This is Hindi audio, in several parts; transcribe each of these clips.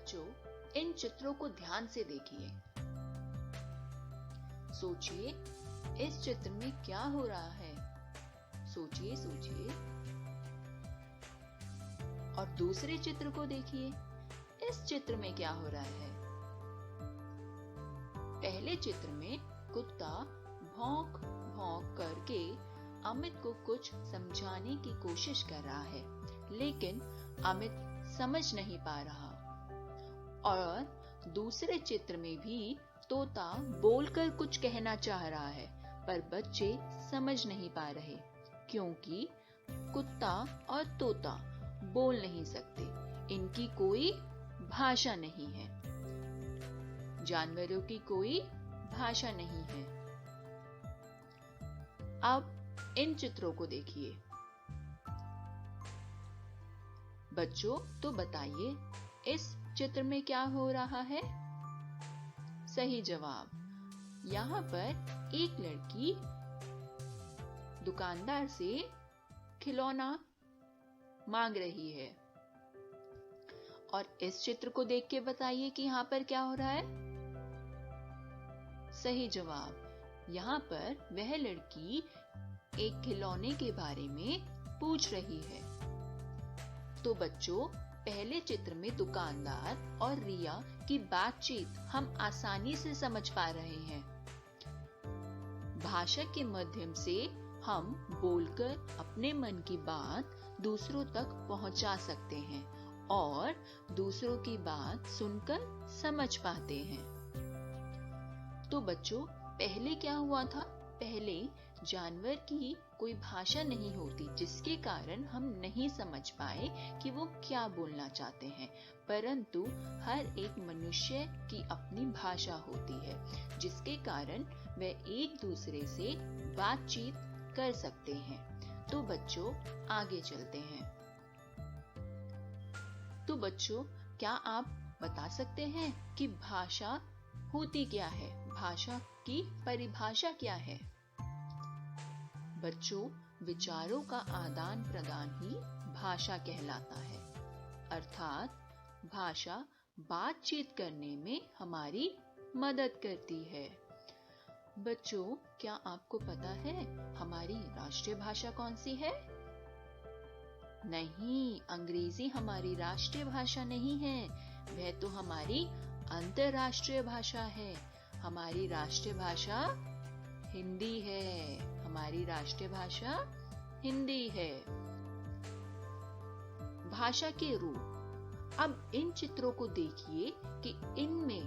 बच्चों, इन चित्रों को ध्यान से देखिए। सोचिए, इस चित्र में क्या हो रहा है? सोचिए सोचिए। और दूसरे चित्र को देखिए, इस चित्र में क्या हो रहा है? पहले चित्र में कुत्ता भौंक भौंक करके अमित को कुछ समझाने की कोशिश कर रहा है, लेकिन अमित समझ नहीं पा रहा। और दूसरे चित्र में भी तोता बोलकर कुछ कहना चाह रहा है, पर बच्चे समझ नहीं पा रहे, क्योंकि कुत्ता और तोता बोल नहीं सकते। इनकी कोई भाषा नहीं है। जानवरों की कोई भाषा नहीं है। अब इन चित्रों को देखिए। बच्चों, तो बताइए, इस चित्र में क्या हो रहा है? सही जवाब। यहाँ पर एक लड़की दुकानदार से खिलौना मांग रही है। और इस चित्र को देख के बताइए कि यहाँ पर क्या हो रहा है? सही जवाब। यहाँ पर वह लड़की एक खिलौने के बारे में पूछ रही है। तो बच्चों, पहले चित्र में दुकानदार और रिया की बातचीत हम आसानी से समझ पा रहे हैं। भाषा के माध्यम से हम बोलकर अपने मन की बात दूसरों तक पहुंचा सकते हैं और दूसरों की बात सुनकर समझ पाते हैं। तो बच्चों, पहले क्या हुआ था? पहले जानवर की कोई भाषा नहीं होती, जिसके कारण हम नहीं समझ पाए कि वो क्या बोलना चाहते हैं। परंतु हर एक मनुष्य की अपनी भाषा होती है, जिसके कारण वे एक दूसरे से बातचीत कर सकते हैं। तो बच्चों, आगे चलते हैं। तो बच्चों, क्या आप बता सकते हैं कि भाषा होती क्या है? भाषा की परिभाषा क्या है? बच्चों, विचारों का आदान प्रदान ही भाषा कहलाता है। अर्थात भाषा बातचीत करने में हमारी मदद करती है। बच्चों, क्या आपको पता है हमारी राष्ट्रीय भाषा कौन सी है? नहीं, अंग्रेजी हमारी राष्ट्रीय भाषा नहीं है। वह तो हमारी अंतर्राष्ट्रीय भाषा है। हमारी राष्ट्रीय भाषा हिंदी है। हमारी राष्ट्रीय भाषा हिंदी है। भाषा के रूप। अब इन चित्रों को देखिए कि इनमें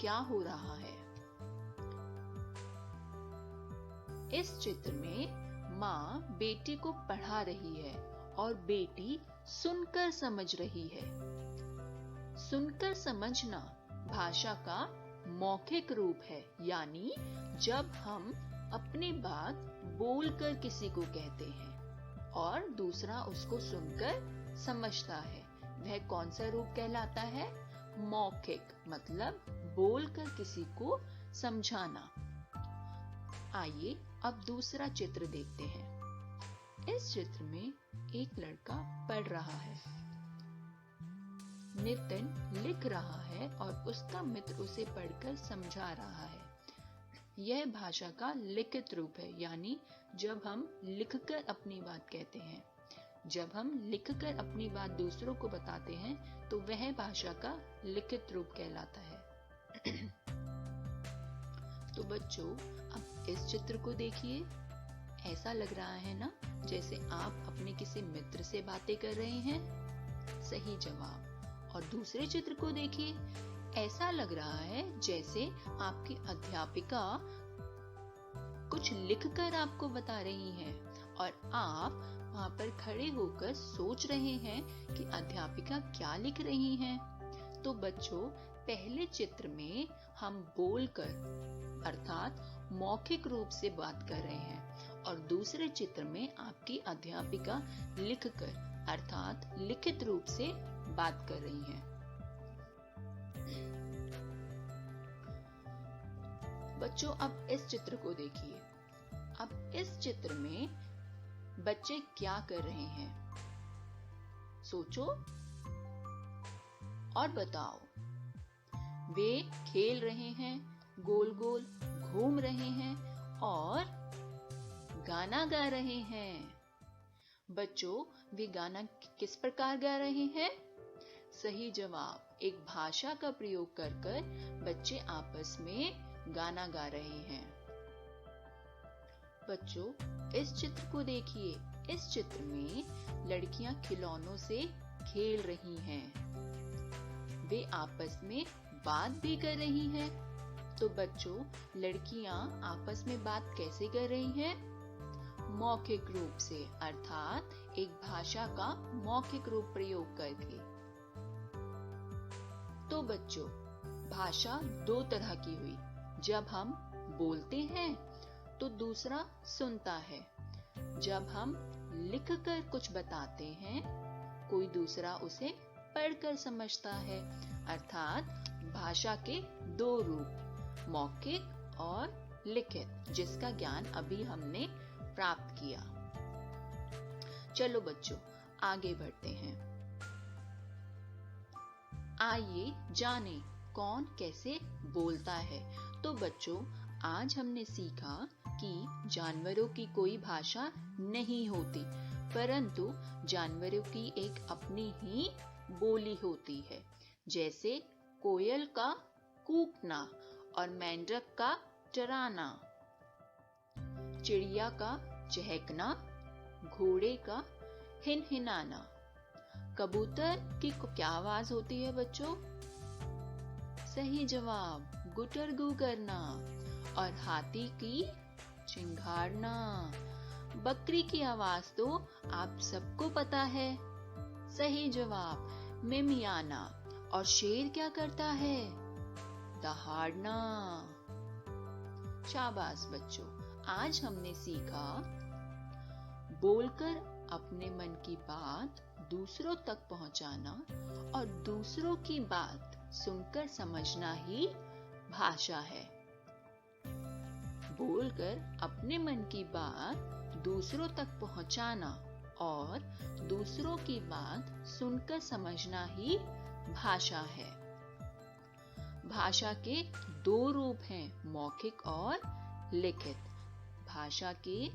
क्या हो रहा है। इस चित्र में माँ बेटी को पढ़ा रही है और बेटी सुनकर समझ रही है। सुनकर समझना भाषा का मौखिक रूप है, यानी जब हम अपनी बात बोलकर किसी को कहते हैं और दूसरा उसको सुनकर समझता है, वह कौन सा रूप कहलाता है? मौखिक, मतलब बोलकर किसी को समझाना। आइए अब दूसरा चित्र देखते हैं। इस चित्र में एक लड़का पढ़ रहा है। नितिन लिख रहा है और उसका मित्र उसे पढ़कर समझा रहा है। यह भाषा का लिखित रूप है, यानी जब हम लिखकर अपनी बात कहते हैं। जब हम लिखकर अपनी बात दूसरों को बताते हैं तो वह भाषा का लिखित रूप कहलाता है। तो बच्चों, अब इस चित्र को देखिए। ऐसा लग रहा है ना जैसे आप अपने किसी मित्र से बातें कर रहे हैं? सही जवाब। और दूसरे चित्र को देखिए। ऐसा लग रहा है जैसे आपकी अध्यापिका कुछ लिखकर आपको बता रही हैं और आप वहां पर खड़े होकर सोच रहे हैं कि अध्यापिका क्या लिख रही हैं। तो बच्चों, पहले चित्र में हम बोलकर अर्थात मौखिक रूप से बात कर रहे हैं और दूसरे चित्र में आपकी अध्यापिका लिखकर अर्थात लिखित रूप से बात कर रही हैं। बच्चों, अब इस चित्र को देखिए। अब इस चित्र में बच्चे क्या कर रहे हैं? सोचो। और बताओ। वे खेल रहे हैं, गोल गोल घूम रहे हैं और गाना गा रहे हैं। बच्चों, वे गाना किस प्रकार गा रहे हैं? सही जवाब, एक भाषा का प्रयोग कर कर बच्चे आपस में गाना गा रहे हैं। बच्चों, इस चित्र को देखिए। इस चित्र में लड़कियां खिलौनों से खेल रही हैं। वे आपस में बात भी कर रही हैं। तो बच्चों, लड़कियां आपस में बात कैसे कर रही हैं? मौखिक रूप से, अर्थात एक भाषा का मौखिक रूप प्रयोग करके। तो बच्चों, भाषा दो तरह की हुई। जब हम बोलते हैं तो दूसरा सुनता है। जब हम लिखकर कुछ बताते हैं, कोई दूसरा उसे पढ़कर समझता है। अर्थात भाषा के दो रूप, मौखिक और लिखित, जिसका ज्ञान अभी हमने प्राप्त किया। चलो बच्चों, आगे बढ़ते हैं। आइए जाने कौन कैसे बोलता है। तो बच्चों, आज हमने सीखा कि जानवरों की कोई भाषा नहीं होती, परंतु जानवरों की एक अपनी ही बोली होती है। जैसे कोयल का कूकना और मेंढक का चराना, चिड़िया का चहकना, घोड़े का हिनहिनाना। कबूतर की क्या आवाज होती है बच्चों? सही जवाब, गुटरगू करना। और हाथी की चिंघाड़ना। बकरी की आवाज तो आप सबको पता है। सही जवाब, मिमियाना। और शेर क्या करता है? दहाड़ना। शाबाश बच्चों, आज हमने सीखा बोलकर अपने मन की बात दूसरों तक पहुंचाना और दूसरों की बात सुनकर समझना ही भाषा है। बोलकर अपने मन की बात दूसरों तक पहुंचाना और दूसरों की बात सुनकर समझना ही भाषा है। भाषा के दो रूप हैं, मौखिक और लिखित। भाषा के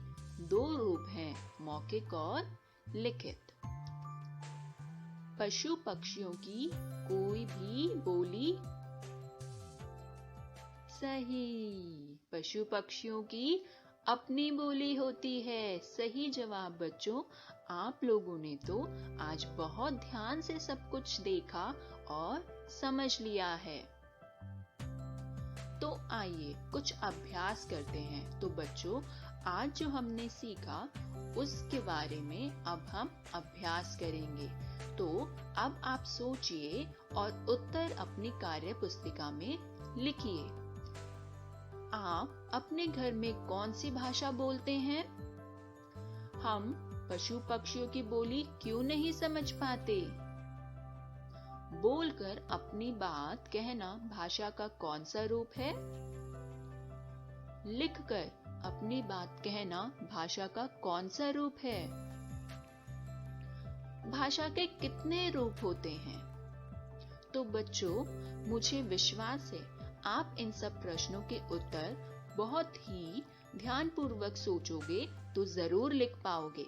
दो रूप हैं, मौखिक और लिखित। पशु पक्षियों की कोई भी बोली सही, पशु पक्षियों की अपनी बोली होती है। सही जवाब बच्चों, आप लोगों ने तो आज बहुत ध्यान से सब कुछ देखा और समझ लिया है। तो आइए कुछ अभ्यास करते हैं। तो बच्चों, आज जो हमने सीखा उसके बारे में अब हम अभ्यास करेंगे। तो अब आप सोचिए और उत्तर अपनी कार्य पुस्तिका में लिखिए। आप अपने घर में कौन सी भाषा बोलते हैं? हम पशु पक्षियों की बोली क्यों नहीं समझ पाते? बोलकर अपनी बात कहना भाषा का कौन सा रूप है? लिखकर अपनी बात कहना भाषा का कौन सा रूप है? भाषा के कितने रूप होते हैं? तो बच्चों, मुझे विश्वास है आप इन सब प्रश्नों के उत्तर बहुत ही ध्यानपूर्वक सोचोगे तो जरूर लिख पाओगे।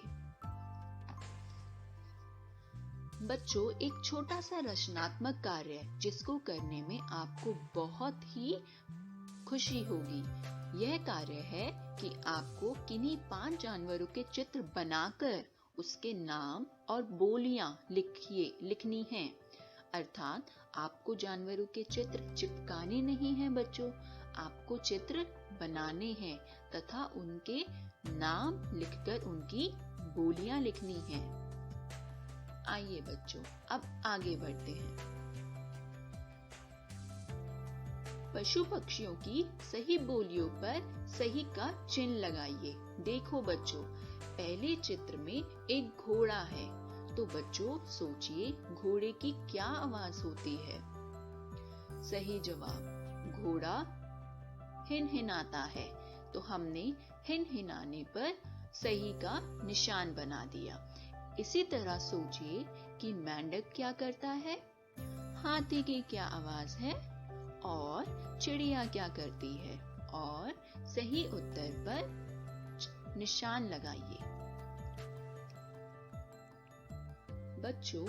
बच्चों, एक छोटा सा रचनात्मक कार्य है जिसको करने में आपको बहुत ही खुशी होगी। यह कार्य है कि आपको किन्हीं 5 जानवरों के चित्र बनाकर उसके नाम और बोलियां लिखनी हैं। अर्थात आपको जानवरों के चित्र चिपकाने नहीं हैं बच्चों, आपको चित्र बनाने हैं तथा उनके नाम लिखकर उनकी बोलियां लिखनी हैं। आइए बच्चों, अब आगे बढ़ते हैं। पशु पक्षियों की सही बोलियों पर सही का चिन्ह लगाइए। देखो बच्चों, पहले चित्र में एक घोड़ा है, तो बच्चों सोचिए घोड़े की क्या आवाज होती है? सही जवाब, घोड़ा हिनहिनाता है। तो हमने हिनहिनाने पर सही का निशान बना दिया। इसी तरह सोचिए कि मेंढक क्या करता है? हाथी की क्या आवाज है और चिड़िया क्या करती है, और सही उत्तर पर निशान लगाइए। बच्चों,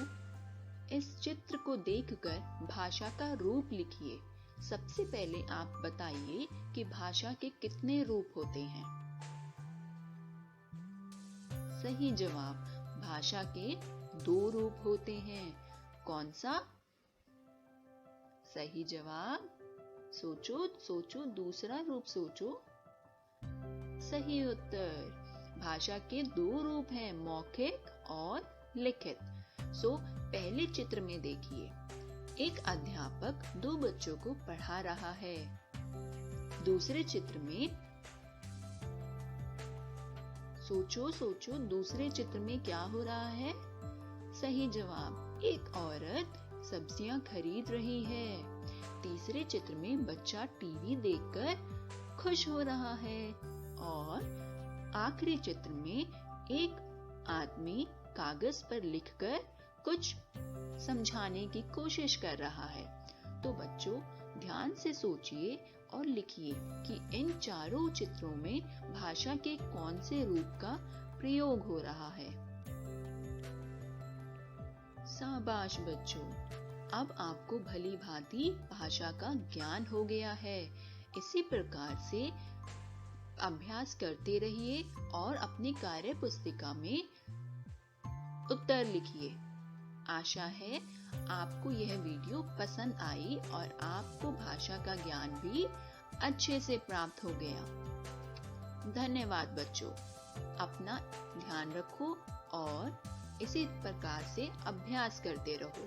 इस चित्र को देखकर भाषा का रूप लिखिए। सबसे पहले आप बताइए कि भाषा के कितने रूप होते हैं। सही जवाब, भाषा के 2 रूप होते हैं। कौन सा? सही जवाब। सोचो सोचो, दूसरा रूप सोचो। सही उत्तर, भाषा के 2 रूप हैं, मौखिक और लिखित। पहले चित्र में देखिए, एक अध्यापक 2 बच्चों को पढ़ा रहा है। दूसरे चित्र में सोचो सोचो, दूसरे चित्र में क्या हो रहा है? सही जवाब, एक औरत सब्जियां खरीद रही है। तीसरे चित्र में बच्चा टीवी देखकर खुश हो रहा है, और आखिरी चित्र में एक आदमी कागज पर लिखकर कुछ समझाने की कोशिश कर रहा है। तो बच्चों, ध्यान से सोचिए और लिखिए कि इन चारों चित्रों में भाषा के कौन से रूप का प्रयोग हो रहा है। शाबाश बच्चों, अब आपको भली भांति भाषा का ज्ञान हो गया है। इसी प्रकार से अभ्यास करते रहिए और अपनी कार्य पुस्तिका में उत्तर लिखिए। आशा है आपको यह वीडियो पसंद आई और आपको भाषा का ज्ञान भी अच्छे से प्राप्त हो गया। धन्यवाद बच्चों, अपना ध्यान रखो और इसी प्रकार से अभ्यास करते रहो।